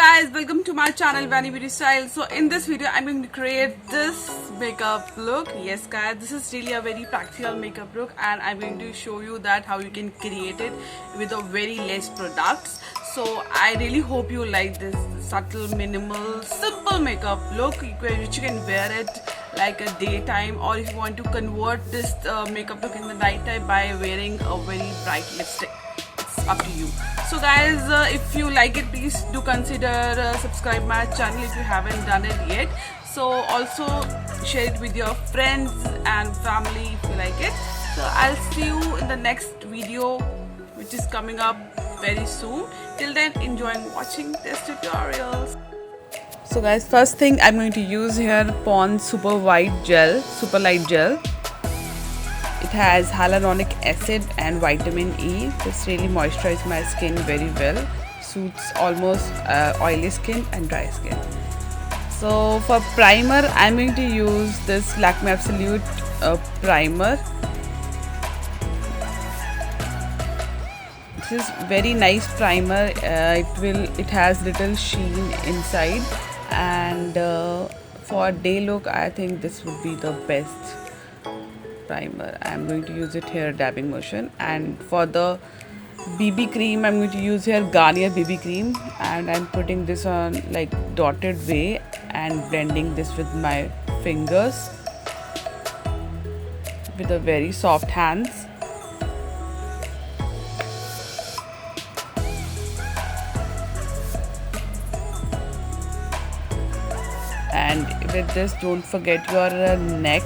guys, welcome to my channel Vani Beautystyle. So in this video I'm going to create this makeup look. Yes guys, this is really a very practical makeup look and I'm going to show you that how you can create it with a very less products. So I really hope you like this subtle, minimal, simple makeup look which you can wear it like a daytime, or if you want to convert this makeup look in the night time by wearing a very bright lipstick. It's up to you. So guys, if you like it, please do consider subscribe my channel if you haven't done it yet. So also share it with your friends and family if you like it. So I'll see you in the next video which is coming up very soon. Till then, enjoy watching this tutorials. So guys, first thing I'm going to use here Ponda super light gel. It has hyaluronic acid and vitamin E. This really moisturizes my skin very well. Suits almost oily skin and dry skin. So for primer, I'm going to use this Lakme Absolute primer. This is very nice primer. It has little sheen inside, and for day look, I think this would be the best primer. I'm going to use it here dabbing motion, and for the BB cream I'm going to use here Garnier BB cream, and I'm putting this on like dotted way and blending this with my fingers with a very soft hands. And with this, don't forget your neck.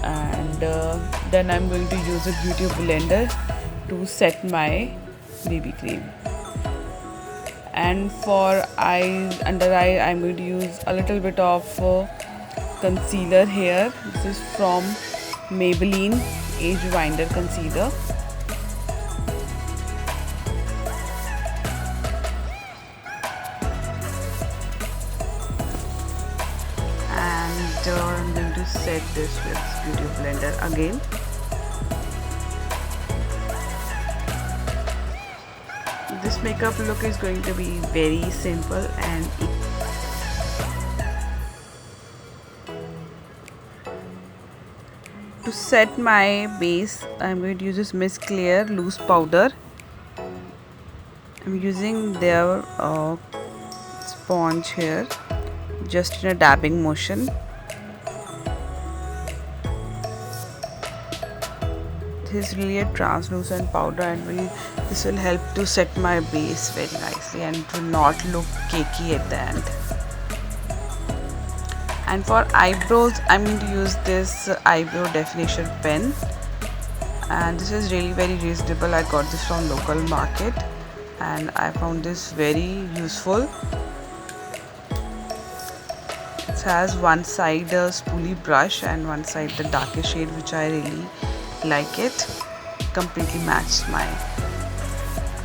And then I'm going to use a beauty blender to set my BB cream. And for eyes, under eye, I'm going to use a little bit of concealer here. This is from Maybelline Age Winder Concealer. I'm going to set this with beauty blender again. This makeup look is going to be very simple and to set my base, I'm going to use this Miss Clear loose powder. I'm using their sponge here, just in a dabbing motion. This is really a translucent powder, and this will help to set my base very nicely and it will not look cakey at the end. And for eyebrows, I'm going to use this eyebrow definition pen, and this is really very reasonable. I got this from local market and I found this very useful. It has one side a spoolie brush and one side the darkest shade, which I really like it. Completely matched my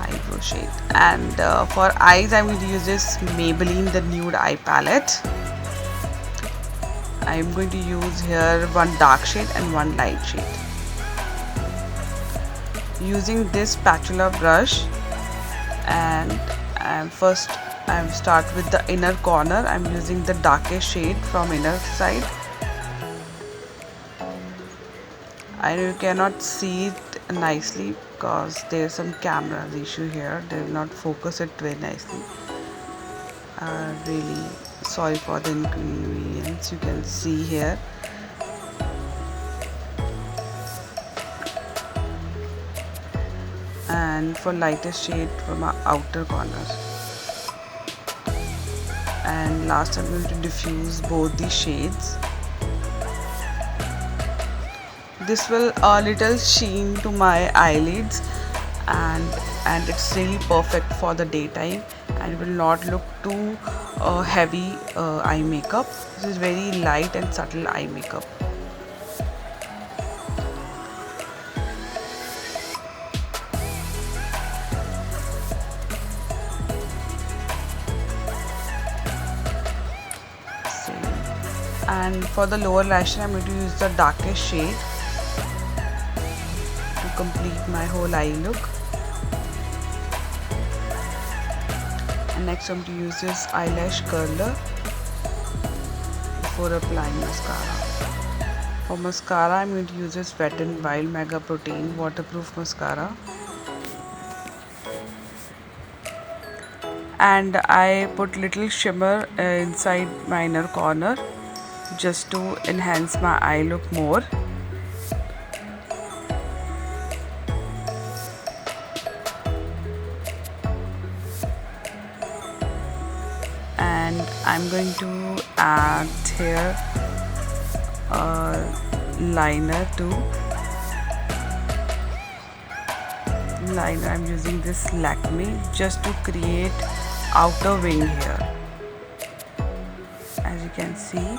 eyebrow shade. And for eyes, I'm going to use this Maybelline the nude eye palette. I'm going to use here one dark shade and one light shade. Using this spatula brush, and first I start with the inner corner. I'm using the darkest shade from inner side. I know you cannot see it nicely because there's some camera issue here. They will not focus it very nicely. Really sorry for the inconvenience. You can see here. And for lightest shade from our outer corner. And last I'm going to diffuse both the shades. This will a little sheen to my eyelids, and it's really perfect for the daytime and it will not look too heavy eye makeup. This is very light and subtle eye makeup. And for the lower lash, I'm going to use the darkest shade to complete my whole eye look. And next I'm going to use this eyelash curler before applying mascara. For mascara, I'm going to use this Wet n Wild Mega Protein waterproof mascara. And I put little shimmer inside my inner corner just to enhance my eye look more. And I'm going to add here a liner too. Liner, I'm using this Lakme just to create outer wing here, as you can see.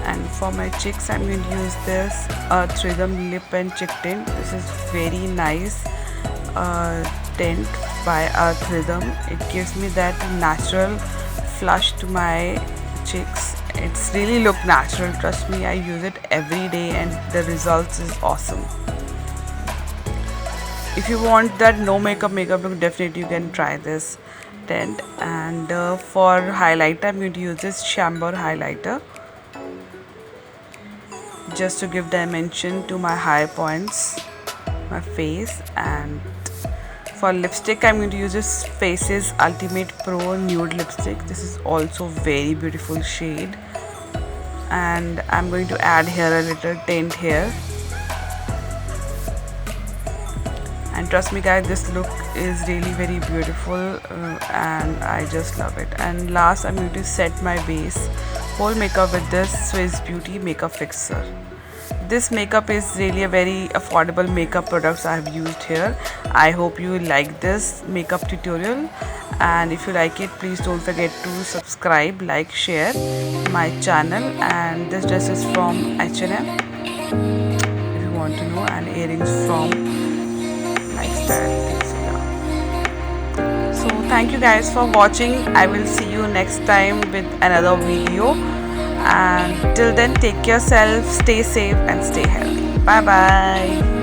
And for my cheeks, I'm going to use this Rhythm lip and cheek tint. This is very nice tint by Rhythm. It gives me that natural flush to my cheeks. It's really look natural, trust me. I use it every day and the results is awesome. If you want that no makeup look, definitely you can try this tint. And for highlighter, I'm going to use this Chambor highlighter just to give dimension to my high points, my face. And for lipstick, I'm going to use this Faces Ultimate Pro Nude Lipstick. This is also very beautiful shade. And I'm going to add here a little tint here. And trust me guys, this look is really very beautiful and I just love it. And last, I'm going to set my base whole makeup with this Swiss Beauty Makeup Fixer. This makeup is really a very affordable makeup products I have used here. I hope you like this makeup tutorial, and if you like it, please don't forget to subscribe, like, share my channel. And this dress is from H&M if you want to know, and earrings from Lifestyle. So thank you guys for watching. I will see you next time with another video. And till then, take care yourself, stay safe and stay healthy. Bye bye.